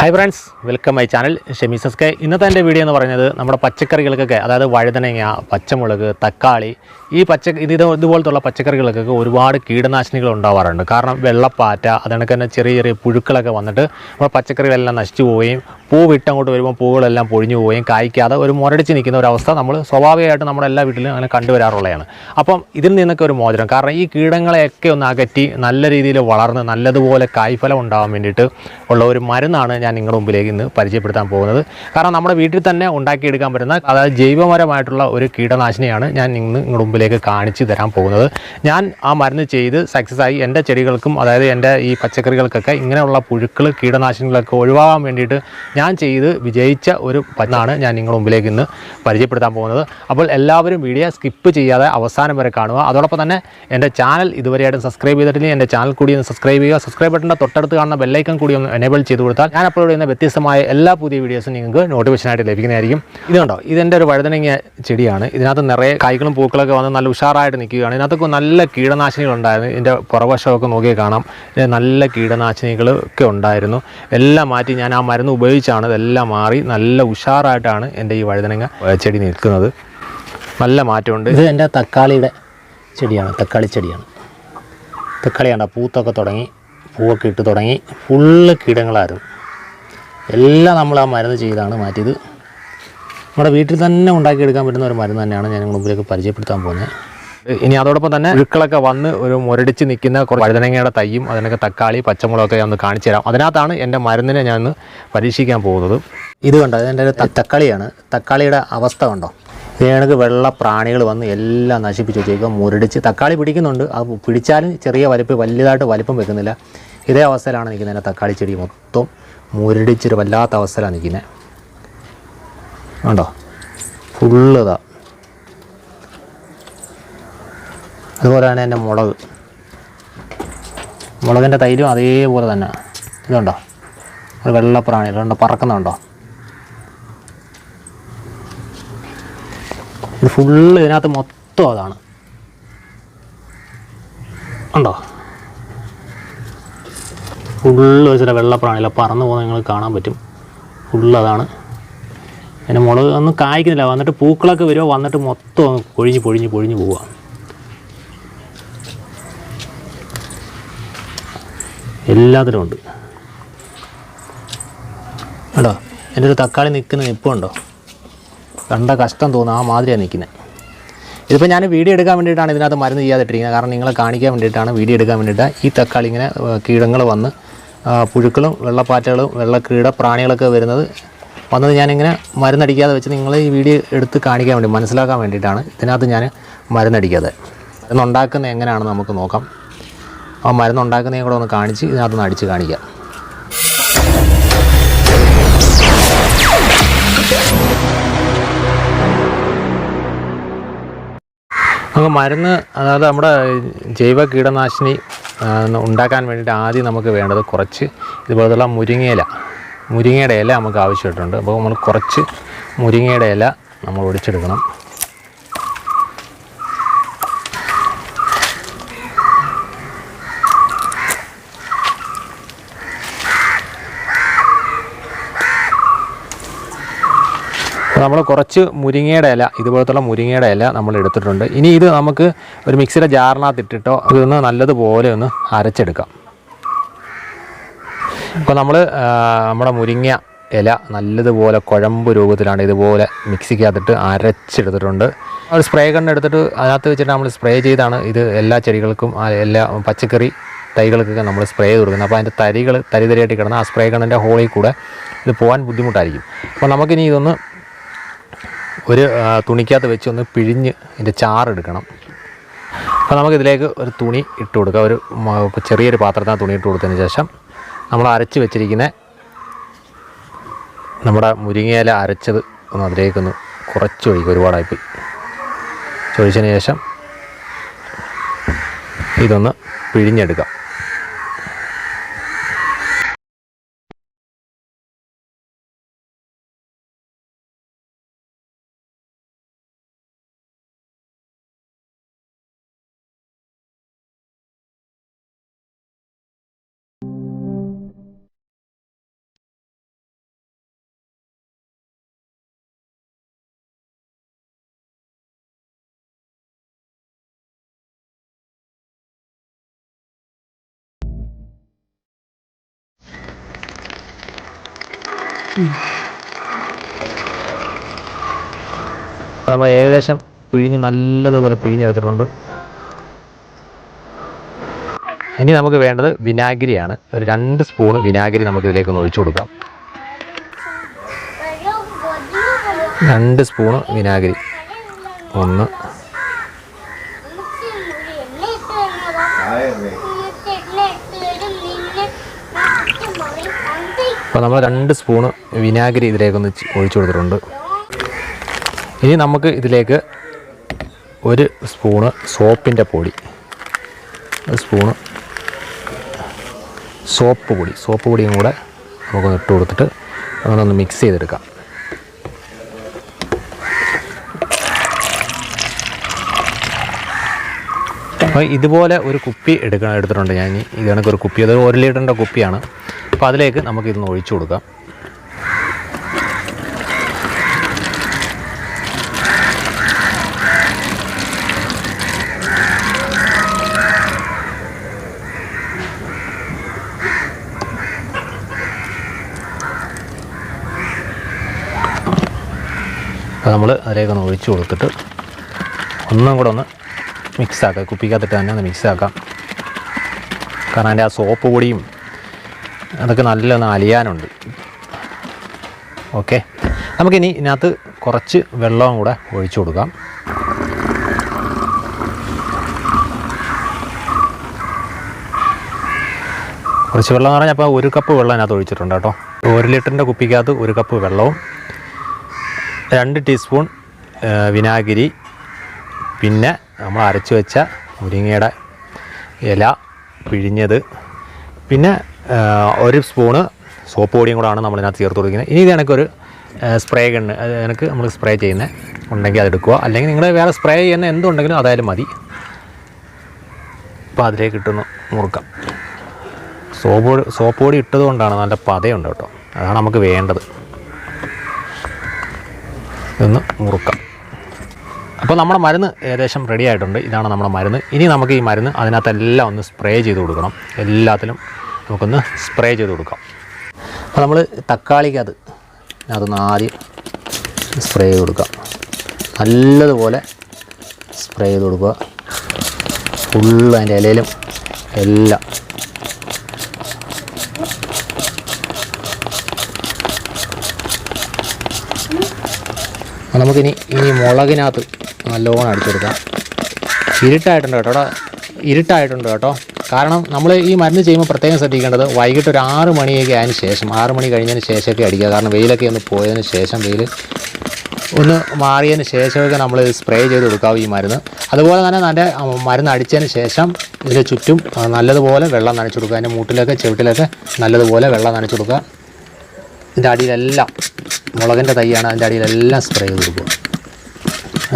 Hi friends, welcome my channel ഷെമീസസ്കെ. ഇന്നത്തെ എൻ്റെ വീഡിയോ എന്ന് പറയുന്നത് നമ്മുടെ പച്ചക്കറികൾക്കൊക്കെ, അതായത് വഴുതനങ്ങ, പച്ചമുളക്, തക്കാളി, ഇതുപോലത്തുള്ള പച്ചക്കറികൾക്കൊക്കെ ഒരുപാട് കീടനാശിനികൾ ഉണ്ടാവാറുണ്ട്. കാരണം വെള്ളപ്പാറ്റ, അതുകണക്ക് തന്നെ ചെറിയ ചെറിയ പുഴുക്കളൊക്കെ വന്നിട്ട് നമ്മുടെ പച്ചക്കറികളെല്ലാം നശിച്ചു പോവുകയും പൂവിട്ടങ്ങോട്ട് വരുമ്പോൾ പൂവുകളെല്ലാം പൊഴിഞ്ഞു പോവുകയും കായ്ക്കാതെ ഒരു മുരടിച്ച് നിൽക്കുന്ന ഒരു അവസ്ഥ നമ്മൾ സ്വാഭാവികമായിട്ട് നമ്മുടെ എല്ലാ വീട്ടിലും അങ്ങനെ കണ്ടുവരാറുള്ളതാണ്. അപ്പം ഇതിൽ നിന്നൊക്കെ ഒരു മോചനം, കാരണം ഈ കീടങ്ങളെയൊക്കെ ഒന്ന് അകറ്റി നല്ല രീതിയിൽ വളർന്ന് നല്ലതുപോലെ കായ്ഫലം ഉണ്ടാകാൻ വേണ്ടിയിട്ട് ഉള്ള ഒരു മരുന്നാണ് ഞാൻ നിങ്ങളുടെ മുമ്പിലേക്ക് ഇന്ന് പരിചയപ്പെടുത്താൻ പോകുന്നത്. കാരണം നമ്മുടെ വീട്ടിൽ തന്നെ ഉണ്ടാക്കിയെടുക്കാൻ പറ്റുന്ന, അതായത് ജൈവപരമായിട്ടുള്ള ഒരു കീടനാശിനിയാണ് ഞാൻ ഇന്ന് നിങ്ങളുടെ മുമ്പിലേക്ക് കാണിച്ചു തരാൻ പോകുന്നത്. ഞാൻ ആ മരുന്ന് ചെയ്ത് സക്സസ് ആയി എൻ്റെ ചെടികൾക്കും, അതായത് എൻ്റെ ഈ പച്ചക്കറികൾക്കൊക്കെ ഇങ്ങനെയുള്ള പുഴുക്കൾ, കീടനാശിനികളൊക്കെ ഒഴിവാകാൻ വേണ്ടിയിട്ട് ഞാൻ ചെയ്ത് വിജയിച്ച ഒരു മരുന്നാണ് ഞാൻ നിങ്ങളുടെ മുമ്പിലേക്ക് ഇന്ന് പരിചയപ്പെടുത്താൻ പോകുന്നത്. അപ്പോൾ എല്ലാവരും വീഡിയോ സ്കിപ്പ് ചെയ്യാതെ അവസാനം വരെ കാണുക. അതോടൊപ്പം തന്നെ എൻ്റെ ചാനൽ ഇതുവരെയായിട്ടും സബ്സ്ക്രൈബ് ചെയ്തിട്ടില്ലെങ്കിൽ എൻ്റെ ചാനൽ കൂടി ഒന്ന് സബ്സ്ക്രൈബ് ചെയ്യുക. സബ്സ്ക്രൈബ് ബട്ടൻ്റെ തൊട്ടടുത്ത് കാണുന്ന ബെല്ലൈക്കൺ കൂടി ഒന്ന് എനേബിൾ ചെയ്ത് കൊടുത്താൽ ഞാൻ അപ്ലോഡ് ചെയ്യുന്ന വ്യത്യസ്തമായ എല്ലാ പുതിയ വീഡിയോസും നിങ്ങൾക്ക് നോട്ടിഫിക്കേഷനായിട്ട് ലഭിക്കുന്നതായിരിക്കും. ഇത് കണ്ടോ, ഇതെൻ്റെ ഒരു വഴുതനങ്ങ ചെടിയാണ്. ഇതിനകത്ത് നിറയെ കായ്കളും പൂക്കളൊക്കെ വന്ന് നല്ല ഉഷാറായിട്ട് നിൽക്കുകയാണ്. ഇതിനകത്തൊക്കെ നല്ല കീടനാശിനികളുണ്ടായിരുന്നു. ഇതിൻ്റെ പുറവശമൊക്കെ നോക്കിയാൽ കാണാം, നല്ല കീടനാശിനികളൊക്കെ ഉണ്ടായിരുന്നു. എല്ലാം മാറ്റി ഞാൻ ആ മരുന്ന് ഉപയോഗിച്ചാണ് ഇതെല്ലാം മാറി നല്ല ഉഷാറായിട്ടാണ് എൻ്റെ ഈ വഴുതനങ്ങ ചെടി നിൽക്കുന്നത്. നല്ല മാറ്റമുണ്ട്. ഇത് എൻ്റെ തക്കാളിയുടെ ചെടിയാണ്, തക്കാളി ചെടിയാണ്. തക്കാളി കണ്ട പൂത്തൊക്കെ തുടങ്ങി, പൂവൊക്കെ ഇട്ട് തുടങ്ങി. ഫുള്ള് കീടങ്ങളായിരുന്നു. എല്ലാം നമ്മൾ ആ മരുന്ന് ചെയ്താണ് മാറ്റിയത്. നമ്മുടെ വീട്ടിൽ തന്നെ ഉണ്ടാക്കിയെടുക്കാൻ പറ്റുന്ന ഒരു മരുന്ന് തന്നെയാണ് ഞാൻ നിങ്ങളുടെ മുമ്പിലേക്ക് പരിചയപ്പെടുത്താൻ പോകുന്നത്. ഇനി അതോടൊപ്പം തന്നെ പുഴുക്കളൊക്കെ വന്ന് ഒരു മുരടിച്ച് നിൽക്കുന്ന വഴുതനങ്ങയുടെ തൈയും അതിനൊക്കെ തക്കാളി, പച്ചമുളകൊക്കെ ഞാൻ ഒന്ന് കാണിച്ചു തരാം. അതിനകത്താണ് എൻ്റെ മരുന്നിനെ ഞാൻ ഒന്ന് പരീക്ഷിക്കാൻ പോകുന്നത്. ഇത് കണ്ടോ, ഇതിൻ്റെ ഒരു തക്കാളിയാണ്. തക്കാളിയുടെ അവസ്ഥ കണ്ടോ, ഇതിനകത്ത് വെള്ള പ്രാണികൾ വന്ന് എല്ലാം നശിപ്പിച്ച് വെച്ചേക്കുക. മുരടിച്ച് തക്കാളി പിടിക്കുന്നുണ്ട്, അത് പിടിച്ചാലും ചെറിയ വലുതായിട്ട് വലിപ്പം വെക്കുന്നില്ല. ഇതേ അവസ്ഥയിലാണ് നിൽക്കുന്നത്. എൻ്റെ തക്കാളി ചെടി മൊത്തം മുരടിച്ചൊരു വല്ലാത്ത അവസ്ഥയിലാണ് നിൽക്കുന്നത്. കണ്ടോ, ഫുള്ളിതാ. അതുപോലെയാണ് എൻ്റെ മുളകിൻ്റെ തൈരും അതേപോലെ തന്നെ. ഇതുണ്ടോ, ഒരു വെള്ളപ്രാണി ഇതുണ്ടോ, പറക്കുന്നുണ്ടോ. ഇത് ഫുള്ള് ഇതിനകത്ത് മൊത്തം അതാണ്. ഉണ്ടോ, ഫുള്ള് ചില വെള്ളപ്രാണിയില്ല പറന്നു പോകുന്നത് നിങ്ങൾ കാണാൻ പറ്റും. ഫുള്ള് അതാണ്. പിന്നെ മുളക് ഒന്നും കായ്ക്കുന്നില്ല. വന്നിട്ട് പൂക്കളൊക്കെ വരുമോ, വന്നിട്ട് മൊത്തം പൊഴിഞ്ഞ് പോവുക. എല്ലാത്തിനും ഉണ്ട്. കേട്ടോ, എൻ്റെ ഒരു തക്കാളി നിൽക്കുന്ന നിൽപ്പുണ്ടോ, കണ്ട കഷ്ടം തോന്നുന്നു. ആ മാതിരിയാണ് നിൽക്കുന്നത്. ഇതിപ്പോൾ ഞാൻ വീഡിയോ എടുക്കാൻ വേണ്ടിയിട്ടാണ് ഇതിനകത്ത് മരുന്ന് ചെയ്യാതിട്ടിരിക്കുന്നത്. കാരണം നിങ്ങളെ കാണിക്കാൻ വേണ്ടിയിട്ടാണ്, വീഡിയോ എടുക്കാൻ വേണ്ടിയിട്ട്. ഈ തക്കാളി ഇങ്ങനെ കീടങ്ങൾ വന്ന് പുഴുക്കളും വെള്ളപ്പാറ്റകളും വെള്ളക്കീട പ്രാണികളൊക്കെ വരുന്നത് ഞാനിങ്ങനെ മരുന്നടിക്കാതെ വെച്ച് നിങ്ങളെ ഈ വീഡിയോ എടുത്ത് കാണിക്കാൻ വേണ്ടി, മനസ്സിലാക്കാൻ വേണ്ടിയിട്ടാണ് ഇതിനകത്ത് ഞാൻ മരുന്നടിക്കാതെ. മരുന്നുണ്ടാക്കുന്നത് എങ്ങനെയാണെന്ന് നമുക്ക് നോക്കാം. ആ മരുന്നുണ്ടാക്കുന്നതിനെ കൂടെ ഒന്ന് കാണിച്ച് ഇതിനകത്തൊന്ന് അടിച്ച് കാണിക്കാം. നമുക്ക് മരുന്ന്, അതായത് നമ്മുടെ ജൈവ കീടനാശിനി ഉണ്ടാക്കാൻ വേണ്ടിയിട്ട് ആദ്യം നമുക്ക് വേണ്ടത് കുറച്ച് ഇതുപോലുള്ള മുരിങ്ങയുടെ ഇല നമുക്ക് ആവശ്യമായിട്ടുണ്ട്. അപ്പോൾ നമ്മൾ കുറച്ച് മുരിങ്ങയുടെ ഇല നമ്മൾ ഒടിച്ചെടുക്കണം. നമ്മൾ കുറച്ച് മുരിങ്ങയുടെ ഇല, ഇതുപോലത്തുള്ള മുരിങ്ങയുടെ ഇല നമ്മൾ എടുത്തിട്ടുണ്ട്. ഇനി ഇത് നമുക്ക് ഒരു മിക്സിയുടെ ജാറിനകത്ത് ഇട്ടിട്ടോ ഇതൊന്ന് നല്ലതുപോലെ ഒന്ന് അരച്ചെടുക്കാം. അപ്പോൾ നമ്മൾ നമ്മുടെ മുരിങ്ങ ഇല നല്ലതുപോലെ കുഴമ്പ് രൂപത്തിലാണ് ഇതുപോലെ മിക്സിക്കകത്തിട്ട് അരച്ചെടുത്തിട്ടുണ്ട്. ഒരു സ്പ്രേ ഗൺ എടുത്തിട്ട് അതിനകത്ത് വെച്ചിട്ട് നമ്മൾ സ്പ്രേ ചെയ്താണ് ഇത് എല്ലാ ചെടികൾക്കും, എല്ലാ പച്ചക്കറി തൈകൾക്കൊക്കെ നമ്മൾ സ്പ്രേ ചെയ്ത് കൊടുക്കുന്നത്. അപ്പോൾ അതിൻ്റെ തരിതരിയായിട്ട് കിടന്ന് ആ സ്പ്രേ ഗണ്ണിൻ്റെ ഹോളിൽ കൂടെ ഇത് പോകാൻ ബുദ്ധിമുട്ടായിരിക്കും. അപ്പോൾ നമുക്കിനി ഇതൊന്ന് ഒരു തുണിക്കകത്ത് വെച്ച് ഒന്ന് പിഴിഞ്ഞ് ഇതിൻ്റെ ചാറെടുക്കണം. അപ്പോൾ നമുക്കിതിലേക്ക് ഒരു തുണി ഇട്ട് കൊടുക്കുക. ഒരു ചെറിയൊരു പാത്രത്തിന് തുണി ഇട്ട് കൊടുത്തതിന് ശേഷം നമ്മൾ അരച്ച് വെച്ചിരിക്കുന്ന നമ്മുടെ മുരിങ്ങയില അരച്ചത് ഒന്ന് അതിലേക്കൊന്ന് കുറച്ച് ഒഴിക്കുക. ഒരുപാടായിപ്പോയി. ഒഴിച്ചതിന് ശേഷം ഇതൊന്ന് പിഴിഞ്ഞെടുക്കാം. നമ്മൾ ഏകദേശം പിഴിഞ്ഞ് നല്ലതുപോലെ പിഴിഞ്ഞെടുത്തിട്ടുണ്ട്. ഇനി നമുക്ക് വേണ്ടത് വിനാഗിരിയാണ്. ഒരു 2 സ്പൂൺ വിനാഗിരി നമുക്ക് ഇതിലേക്ക് ഒഴിച്ചു കൊടുക്കാം. 2 സ്പൂൺ വിനാഗിരി. 1. അപ്പോൾ നമ്മൾ 2 സ്പൂൺ വിനാഗിരി ഇതിലേക്കൊന്ന് ഒഴിച്ചു കൊടുത്തിട്ടുണ്ട്. ഇനി നമുക്ക് ഇതിലേക്ക് 1 സ്പൂണ് സോപ്പിൻ്റെ പൊടി, 1 സ്പൂണ് സോപ്പ് പൊടിയും കൂടെ നമുക്കൊന്ന് ഇട്ട് കൊടുത്തിട്ട് അങ്ങനൊന്ന് മിക്സ് ചെയ്തെടുക്കാം. അപ്പോൾ ഇതുപോലെ ഒരു കുപ്പി എടുത്തിട്ടുണ്ട് ഞാൻ. ഇത് കണക്കൊരു കുപ്പി, അത് 1 ലിറ്ററിൻ്റെ കുപ്പിയാണ്. അപ്പോൾ അതിലേക്ക് നമുക്കിതൊന്ന് ഒഴിച്ചു കൊടുക്കാം. അപ്പോൾ നമ്മൾ അതിലേക്കൊന്ന് ഒഴിച്ചു കൊടുത്തിട്ട് ഒന്നും കൂടെ ഒന്ന് മിക്സാക്കാം. കുപ്പിക്കകത്തിട്ട് തന്നെ ഒന്ന് മിക്സാക്കാം. കാരണം അതിൻ്റെ ആ സോപ്പ് പൊടിയും അതൊക്കെ നല്ലൊന്ന് അലിയാനുണ്ട്. ഓക്കെ, നമുക്കിനി ഇതിനകത്ത് കുറച്ച് വെള്ളവും കൂടെ ഒഴിച്ചു കൊടുക്കാം. കുറച്ച് വെള്ളം എന്ന് പറഞ്ഞാൽ അപ്പോൾ 1 കപ്പ് വെള്ളം അതിനകത്ത് ഒഴിച്ചിട്ടുണ്ട് കേട്ടോ. 1 ലിറ്ററിൻ്റെ കുപ്പിക്കകത്ത് 1 കപ്പ് വെള്ളവും 2 ടീസ്പൂൺ വിനാഗിരി, പിന്നെ നമ്മൾ അരച്ച് വെച്ച മുരിങ്ങയുടെ ഇല പിഴിഞ്ഞത്, പിന്നെ 1 സ്പൂണ് സോപ്പ് പൊടിയും കൂടെയാണ് നമ്മളിതിനകത്ത് ചേർത്ത് കൊടുക്കുന്നത്. ഇനി ഇത് എനിക്കൊരു സ്പ്രേ ഗണ്ണ്, എനിക്ക് നമ്മൾ സ്പ്രേ ചെയ്യുന്നത് ഉണ്ടെങ്കിൽ അതെടുക്കുക, അല്ലെങ്കിൽ നിങ്ങൾ വേറെ സ്പ്രേ ചെയ്യുന്ന എന്തുണ്ടെങ്കിലും അതായാലും മതി. അപ്പോൾ അതിലേക്ക് ഇട്ടൊന്ന് മുറുക്കാം. സോപ്പ് പൊടി ഇട്ടത് കൊണ്ടാണ് നല്ല പതയുണ്ട് കേട്ടോ, അതാണ് നമുക്ക് വേണ്ടത്. ഇതൊന്ന് മുറുക്കാം. അപ്പോൾ നമ്മുടെ മരുന്ന് ഏകദേശം റെഡി ആയിട്ടുണ്ട്. ഇതാണ് നമ്മുടെ മരുന്ന്. ഇനി നമുക്ക് ഈ മരുന്ന് അതിനകത്തെല്ലാം ഒന്ന് സ്പ്രേ ചെയ്ത് കൊടുക്കണം. എല്ലാത്തിലും നമുക്കൊന്ന് സ്പ്രേ ചെയ്ത് കൊടുക്കാം. അപ്പോൾ നമ്മൾ തക്കാളിക്കകത്ത് അതൊന്ന് ആദ്യം സ്പ്രേ ചെയ്ത് കൊടുക്കാം. നല്ലതുപോലെ സ്പ്രേ ചെയ്ത് കൊടുക്കുക. ഫുള്ള് അതിൻ്റെ ഇലയിലും എല്ലാം. നമുക്കിനി മുളകിനകത്ത് നല്ലോണം അടിച്ചെടുക്കാം. ഇരുട്ടായിട്ടുണ്ട് കേട്ടോ. കാരണം നമ്മൾ ഈ മരുന്ന് ചെയ്യുമ്പോൾ പ്രത്യേകം ശ്രദ്ധിക്കേണ്ടത് വൈകിട്ട് ഒരു 6 മണിയൊക്കെ ആയതിന് ശേഷം, 6 മണി കഴിഞ്ഞതിന് ശേഷമൊക്കെ അടിക്കുക. കാരണം വെയിലൊക്കെ ഒന്ന് പോയതിന് ശേഷം, വെയിൽ ഒന്ന് മാറിയതിന് ശേഷമൊക്കെ നമ്മൾ സ്പ്രേ ചെയ്ത് കൊടുക്കാവും ഈ മരുന്ന്. അതുപോലെ തന്നെ നല്ല മരുന്ന് അടിച്ചതിന് ശേഷം ഇതിന് ചുറ്റും നല്ലതുപോലെ വെള്ളം നനച്ചു കൊടുക്കുക. അതിൻ്റെ മൂട്ടിലൊക്കെ ചുവട്ടിലൊക്കെ നല്ലതുപോലെ വെള്ളം നനച്ചു കൊടുക്കുക. ഇതിൻ്റെ അടിയിലെല്ലാം മുളകിൻ്റെ തൈയാണ്, അതിൻ്റെ അടിയിലെല്ലാം സ്പ്രേ ചെയ്ത് കൊടുക്കുക.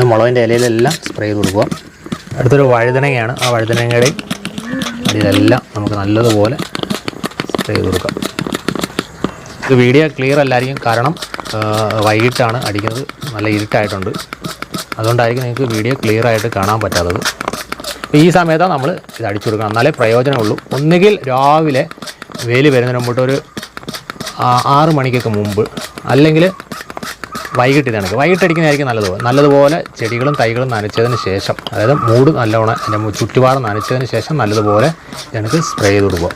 മുളകിൻ്റെ ഇലയിലെല്ലാം സ്പ്രേ ചെയ്ത് കൊടുക്കുക. അടുത്തൊരു വഴുതനങ്ങയാണ്, ആ വഴുതനങ്ങയുടെയും അടിയിലെല്ലാം നമുക്ക് നല്ലതുപോലെ സ്പ്രേ ചെയ്ത് കൊടുക്കാം. ഇത് വീഡിയോ ക്ലിയർ അല്ലായിരിക്കും, കാരണം വൈകിട്ടാണ് അടിക്കുന്നത്, നല്ല ഇരുട്ടായിട്ടുണ്ട്. അതുകൊണ്ടായിരിക്കും നിങ്ങൾക്ക് വീഡിയോ ക്ലിയർ ആയിട്ട് കാണാൻ പറ്റാത്തത്. അപ്പോൾ ഈ സമയത്താണ് നമ്മൾ ഇത് അടിച്ചു കൊടുക്കണം, എന്നാലേ പ്രയോജനമുള്ളൂ. ഒന്നുകിൽ രാവിലെ വെയിൽ വരുന്നതിന് മുമ്പോട്ട് ഒരു 6 മണിക്കൊക്കെ മുമ്പ്, അല്ലെങ്കിൽ വൈകിട്ട് അടിക്കുന്നതായിരിക്കും നല്ലതുപോലെ ചെടികളും തൈകളും നനച്ചതിന് ശേഷം, അതായത് മൂട് നല്ലവണ്ണം അതിൻ്റെ ചുറ്റുപാട് നനച്ചതിന് ശേഷം നല്ലതുപോലെ എനിക്ക് സ്പ്രേ ചെയ്ത് കൊടുക്കുക.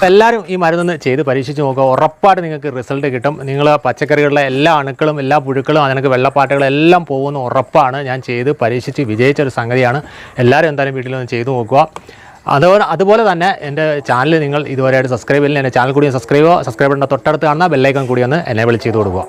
എല്ലാവരും ഈ മരുന്നൊന്ന് ചെയ്ത് പരീക്ഷിച്ച് നോക്കുക. ഉറപ്പായിട്ട് നിങ്ങൾക്ക് റിസൾട്ട് കിട്ടും. നിങ്ങൾ പച്ചക്കറികളിലെ എല്ലാ അണുക്കളും എല്ലാ പുഴുക്കളും അതിനൊക്കെ വെള്ളപ്പാട്ടുകളും എല്ലാം പോകുന്ന ഉറപ്പാണ്. ഞാൻ ചെയ്ത് പരീക്ഷിച്ച് വിജയിച്ചൊരു സംഗതിയാണ്. എല്ലാവരും എന്തായാലും വീട്ടിലൊന്ന് ചെയ്ത് നോക്കുക. അതുപോലെ തന്നെ എൻ്റെ ചാനൽ നിങ്ങൾ ഇതുവരെയായിട്ട് സബ്സ്ക്രൈബ് ചെയ്യില്ല, എൻ്റെ ചാനൽ കൂടി സബ്സ്ക്രൈബ് ബട്ടൻ്റെ തൊട്ടടുത്ത് കാണുന്ന ബെല്ലൈക്കൺ കൂടി ഒന്ന് എനേബിൾ ചെയ്ത് കൊടുക്കുക.